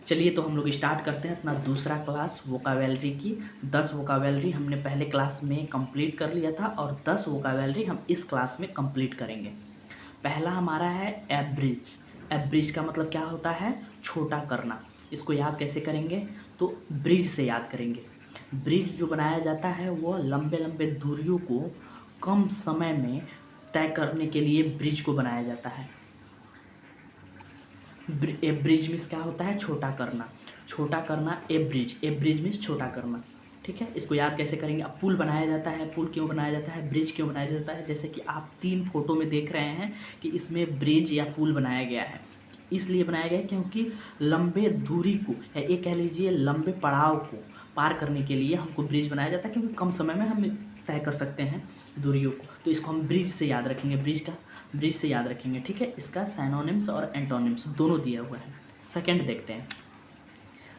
चलिए तो हम लोग स्टार्ट करते हैं अपना दूसरा क्लास वोकाबुलरी की। 10 वोकाबुलरी हमने पहले क्लास में कंप्लीट कर लिया था और 10 वोकाबुलरी हम इस क्लास में कंप्लीट करेंगे। पहला हमारा है एब्रिज। एब्रिज का मतलब क्या होता है? छोटा करना। इसको याद कैसे करेंगे? तो ब्रिज से याद करेंगे। ब्रिज जो बनाया जाता है वो लंबे लंबे दूरियों को कम समय में तय करने के लिए ब्रिज को बनाया जाता है। ए ब्रिज मीन्स क्या होता है? छोटा करना। छोटा करना ए ब्रिज मीन्स छोटा करना। ठीक है, इसको याद कैसे करेंगे? अब पुल बनाया जाता है। पुल क्यों बनाया जाता है? ब्रिज क्यों बनाया जाता है? जैसे कि आप 3 फोटो में देख रहे हैं कि इसमें ब्रिज या पुल बनाया गया है। इसलिए बनाया गया है क्योंकि लंबे दूरी को या ये कह लीजिए लंबे पड़ाव को पार करने के लिए हमको ब्रिज बनाया जाता है, क्योंकि कम समय में हम तय कर सकते हैं दूरियों को। तो इसको हम ब्रिज से याद रखेंगे। ब्रिज से याद रखेंगे। ठीक है, इसका सिनोनिम्स और एंटोनिम्स दोनों दिया हुआ है। सेकंड देखते हैं।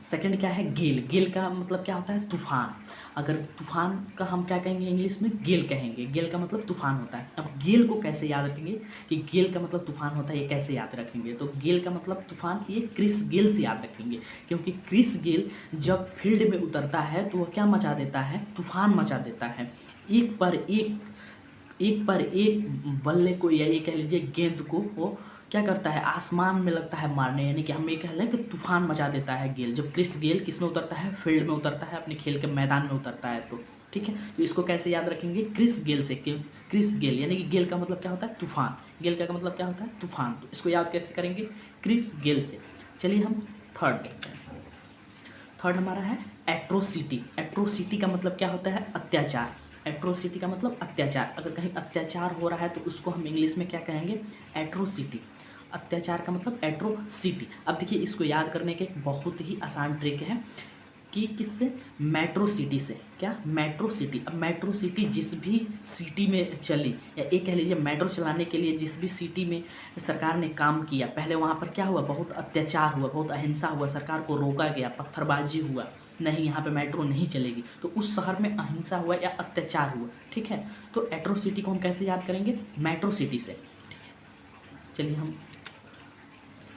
सेकंड क्या है? गेल। गेल का मतलब क्या होता है? तूफान। अगर तूफान का हम क्या कहेंगे? इंग्लिश में गेल कहेंगे। गेल का मतलब तूफान होता है। अब गेल को कैसे याद रखेंगे कि गेल का मतलब तूफान होता है, ये कैसे याद रखेंगे? तो गेल का मतलब तूफान, ये क्रिस गेल से याद रखेंगे, क्योंकि क्रिस गेल जब फील्ड में उतरता है तो वह क्या मचा देता है? तूफान मचा देता है। एक पर एक बल्ले को या ये कह लीजिए गेंद को वो क्या करता है? आसमान में लगता है मारने। यानी कि हम ये कह लें कि तूफान मचा देता है गेल। जब क्रिस गेल किस में उतरता है? फील्ड में उतरता है, अपने खेल के मैदान में उतरता है। तो ठीक है, तो इसको कैसे याद रखेंगे? क्रिस गेल से। क्यों? क्रिस गेल यानी कि गेल का मतलब क्या होता है? तूफान। गेल का मतलब क्या होता है? तूफान। तो इसको याद कैसे करेंगे? क्रिस गेल से। चलिए हम थर्ड देखते हैं। थर्ड हमारा है एट्रोसिटी। एट्रोसिटी का मतलब क्या होता है? अत्याचार। एट्रोसिटी का मतलब अत्याचार। अगर कहीं अत्याचार हो रहा है तो उसको हम इंग्लिश में क्या कहेंगे? एट्रोसिटी। अत्याचार का मतलब एट्रोसिटी। अब देखिए, इसको याद करने के एक बहुत ही आसान ट्रिक है कि किससे? मेट्रो सिटी से। क्या? Metro city. अब मेट्रो सिटी जिस भी सिटी में चली, या एक कह लीजिए मेट्रो चलाने के लिए जिस भी सिटी में सरकार ने काम किया, पहले वहाँ पर क्या हुआ? बहुत अत्याचार हुआ, बहुत अहिंसा हुआ, सरकार को रोका गया, पत्थरबाजी हुआ, नहीं यहाँ पे मेट्रो नहीं चलेगी। तो उस शहर में अहिंसा हुआ या अत्याचार हुआ। ठीक है, तो एट्रो सिटी को हम कैसे याद करेंगे? मेट्रो सिटी से। ठीक है, चलिए हम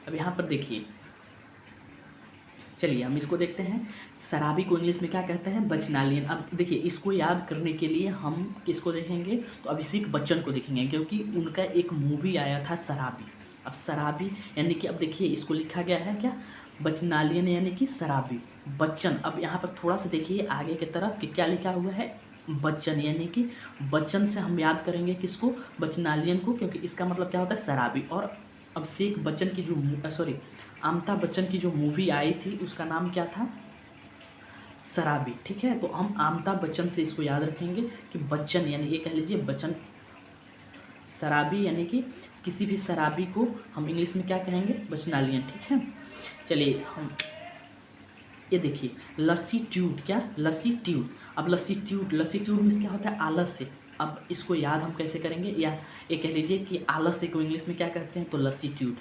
अब यहाँ पर देखिए, चलिए हम इसको देखते हैं। शराबी को इंग्लिश में क्या कहते हैं? बचनालियन। अब देखिए, इसको याद करने के लिए हम किसको देखेंगे? तो अभिषेक बच्चन को देखेंगे, क्योंकि उनका एक मूवी आया था शराबी। अब शराबी यानी कि अब देखिए इसको लिखा गया है क्या? बचनालियन यानी कि शराबी। बच्चन, अब यहाँ पर थोड़ा सा देखिए आगे की तरफ कि क्या लिखा हुआ है? बच्चन। यानी कि बच्चन से हम याद करेंगे किसको? बचनालियन को, क्योंकि इसका मतलब क्या होता है? शराबी। और अभिषेक बच्चन की जो सॉरी अमिताभ बच्चन की जो मूवी आई थी उसका नाम क्या था? शराबी। ठीक है, तो हम अमिताभ बच्चन से इसको याद रखेंगे कि बच्चन यानी ये कह लीजिए बच्चन। शराबी यानी कि किसी भी शराबी को हम इंग्लिश में क्या कहेंगे? बचनालियन। ठीक है, चलिए हम ये देखिए लसीट्यूड। क्या? लसीट्यूड। अब लसीट्यूड मीन्स क्या होता है? आलस्य। अब इसको याद हम कैसे करेंगे? या ये कह लीजिए कि आलस्य को इंग्लिश में क्या कहते हैं? तो लसीट्यूड।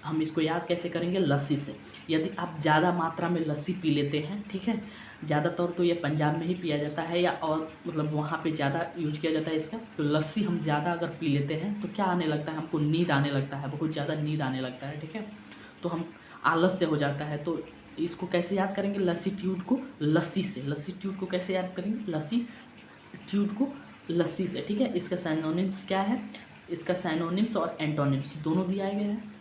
हम इसको याद कैसे करेंगे? लस्सी से। यदि आप ज़्यादा मात्रा में लस्सी पी लेते हैं, ठीक है, ज़्यादातर तो ये पंजाब में ही पिया जाता है या और मतलब वहाँ पे ज़्यादा यूज किया जाता है इसका। तो लस्सी हम ज़्यादा अगर पी लेते हैं तो क्या आने लगता है? हमको नींद आने लगता है, बहुत ज़्यादा नींद आने लगता है। ठीक है, तो हम आलस्य हो जाता है। तो इसको कैसे याद करेंगे? लसीट्यूड को लस्सी से। लसीट्यूड को कैसे याद करेंगे? लसीट्यूड को लस्सी से। ठीक है, इसका सिनोनिम्स क्या है? इसका सिनोनिम्स और एंटोनिम्स दोनों दिया गया है।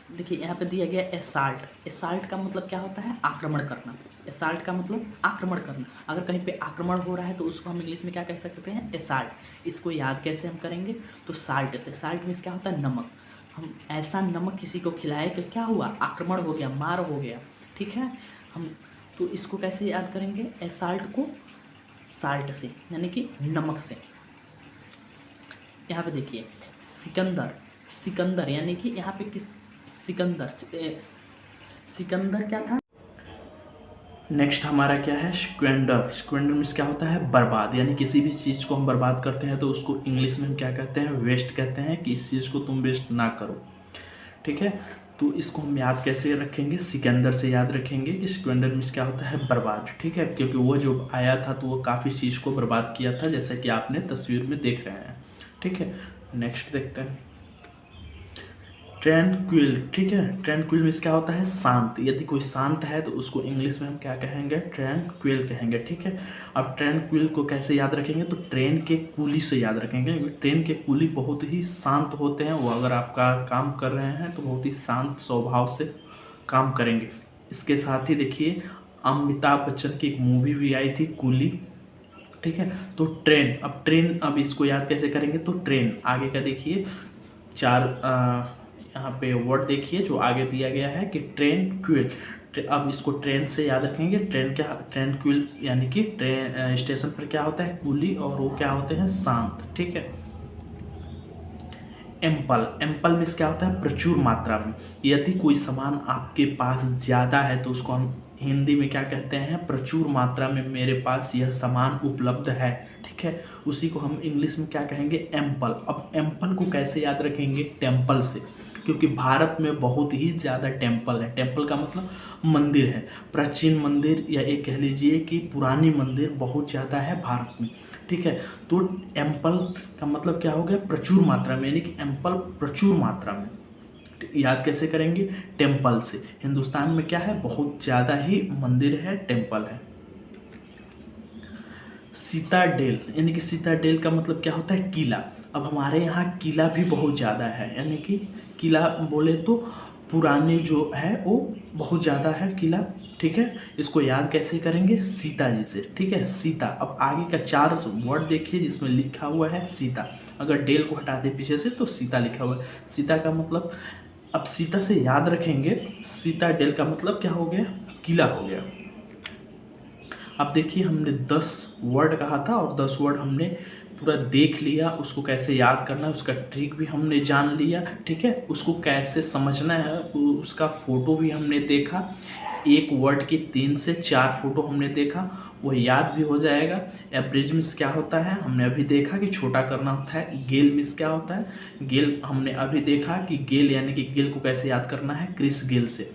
देखिए यहाँ पे दिया गया एसाल्ट। एसाल्ट का मतलब क्या होता है? आक्रमण करना। एसाल्ट का मतलब आक्रमण करना। अगर कहीं पे आक्रमण हो रहा है तो उसको हम इंग्लिश में क्या कह सकते हैं? एसाल्ट। इसको याद कैसे हम करेंगे? तो साल्ट से। साल्ट मीन्स क्या होता है? नमक। हम ऐसा नमक किसी को खिलाए कि क्या हुआ? आक्रमण हो गया, मार हो गया। ठीक है, हम तो इसको कैसे याद करेंगे? एसाल्ट को साल्ट से यानी कि नमक से। यहाँ पे देखिए सिकंदर। सिकंदर यानी कि यहाँ पे किस? सिकंदर क्या था? नेक्स्ट हमारा क्या है? स्क्वेंडर। स्क्वेंडर मीन्स क्या होता है? बर्बाद। यानी किसी भी चीज़ को हम बर्बाद करते हैं तो उसको इंग्लिश में हम क्या कहते हैं? वेस्ट कहते हैं, कि इस चीज़ को तुम वेस्ट ना करो। ठीक है, तो इसको हम याद कैसे रखेंगे? सिकंदर से याद रखेंगे कि स्क्वेंडर मीन्स क्या होता है? बर्बाद। ठीक है, क्योंकि वो जो आया था तो वो काफ़ी चीज़ को बर्बाद किया था, जैसा कि आपने तस्वीर में देख रहे हैं। ठीक है, नेक्स्ट देखते हैं। ट्रैंक्विल, ठीक है। ट्रैंक्विल मीन्स क्या होता है, शांत। यदि कोई शांत है तो उसको इंग्लिश में हम क्या कहेंगे, ट्रैंक्विल कहेंगे, ठीक है। अब ट्रैंक्विल को कैसे याद रखेंगे, तो ट्रेन के कूली से याद रखेंगे, क्योंकि ट्रेन के कूली बहुत ही शांत होते हैं। वो अगर आपका काम कर रहे हैं तो बहुत ही शांत स्वभाव से काम करेंगे। इसके साथ ही देखिए अमिताभ बच्चन की एक मूवी भी आई थी, कूली, ठीक है। तो ट्रेन, अब ट्रेन, अब इसको याद कैसे करेंगे, तो ट्रेन आगे का देखिए चार यहाँ पे वर्ड देखिए जो आगे दिया गया है कि ट्रेन क्विल। अब इसको ट्रेन से याद रखेंगे। ट्रेन क्या, ट्रेन क्विल यानी कि ट्रेन स्टेशन पर क्या होता है, कूली, और वो क्या होते हैं, शांत, ठीक है। एम्पल, एम्पल मीन्स क्या होता है, प्रचुर मात्रा में। यदि कोई सामान आपके पास ज़्यादा है तो उसको हम हिंदी में क्या कहते हैं, प्रचुर मात्रा में मेरे पास यह सामान उपलब्ध है, ठीक है। उसी को हम इंग्लिश में क्या कहेंगे, एम्पल। अब एम्पल को कैसे याद रखेंगे, टेम्पल से, क्योंकि भारत में बहुत ही ज़्यादा टेम्पल है। टेम्पल का मतलब मंदिर है, प्राचीन मंदिर, या एक कह लीजिए कि पुरानी मंदिर बहुत ज़्यादा है भारत में, ठीक है। तो एम्पल का मतलब क्या हो गया, प्रचुर मात्रा में, यानी कि एम्पल प्रचुर मात्रा में। याद कैसे करेंगे, टेम्पल से। हिंदुस्तान में क्या है, बहुत ज़्यादा ही मंदिर है, टेम्पल है। सीताडेल, यानी कि सीताडेल का मतलब क्या होता है, किला। अब हमारे यहाँ किला भी बहुत ज़्यादा है, यानी कि किला बोले तो पुराने जो है वो बहुत ज़्यादा है किला, ठीक है। इसको याद कैसे करेंगे, सीता जी से, ठीक है, सीता। अब आगे का चार वर्ड देखिए जिसमें लिखा हुआ है सीता। अगर डेल को हटा दे पीछे से तो सीता लिखा हुआ है। सीता का मतलब, अब सीता से याद रखेंगे, सीता डेल का मतलब क्या हो गया, किला हो गया। अब देखिए हमने 10 वर्ड कहा था और 10 वर्ड हमने पूरा देख लिया। उसको कैसे याद करना है उसका ट्रिक भी हमने जान लिया, ठीक है। उसको कैसे समझना है उसका फ़ोटो भी हमने देखा। एक वर्ड की 3 से 4 फोटो हमने देखा, वो याद भी हो जाएगा। एब्रिज मीन्स क्या होता है, हमने अभी देखा कि छोटा करना होता है। गेल मीन्स क्या होता है, गेल हमने अभी देखा कि गेल यानी कि गेल को कैसे याद करना है, क्रिस गेल से।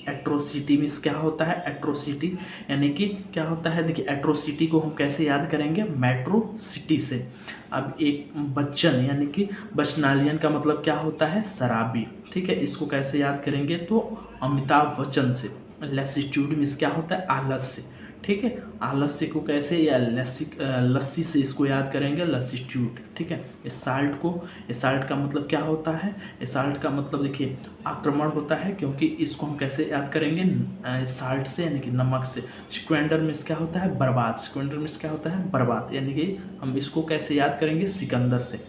एट्रोसिटी मीन्स क्या होता है, एट्रोसिटी यानी कि क्या होता है, देखिए एट्रोसिटी को हम कैसे याद करेंगे, मेट्रो सिटी से। अब एक बच्चन यानी कि बचनालियन का मतलब क्या होता है, शराबी, ठीक है। इसको कैसे याद करेंगे, तो अमिताभ बच्चन से। लैसिट्यूड मीन्स क्या होता है, आलस्य, ठीक है। आलस्य को कैसे, या लस्सी से इसको याद करेंगे, लैसिट्यूड, ठीक है। एसाल्ट को, एसाल्ट का मतलब क्या होता है, एसाल्ट का मतलब देखिए आक्रमण होता है, क्योंकि इसको हम कैसे याद करेंगे, साल्ट से यानी कि नमक से। स्क्वेंडर मीन्स क्या होता है, बर्बाद। स्क्वेंडर मीन्स क्या होता है, बर्बाद, यानी कि हम इसको कैसे याद करेंगे, सिकंदर से,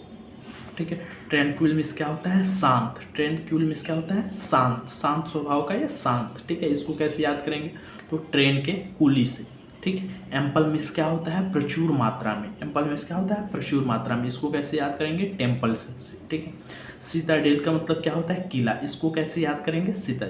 ठीक है। ट्रैंक्विल मीन्स क्या होता है, शांत। ट्रैंक्विल मीन्स क्या होता है, शांत, शांत स्वभाव का या शांत, ठीक है। इसको कैसे याद करेंगे, तो ट्रेन के कूली से, ठीक है। एम्पल मीन्स क्या होता है, प्रचुर मात्रा में। एम्पल मीन्स क्या होता है, प्रचुर मात्रा में। इसको कैसे याद करेंगे, टेम्पल से, ठीक है। सीताडेल का मतलब क्या होता है, किला। इसको कैसे याद करेंगे, सीता।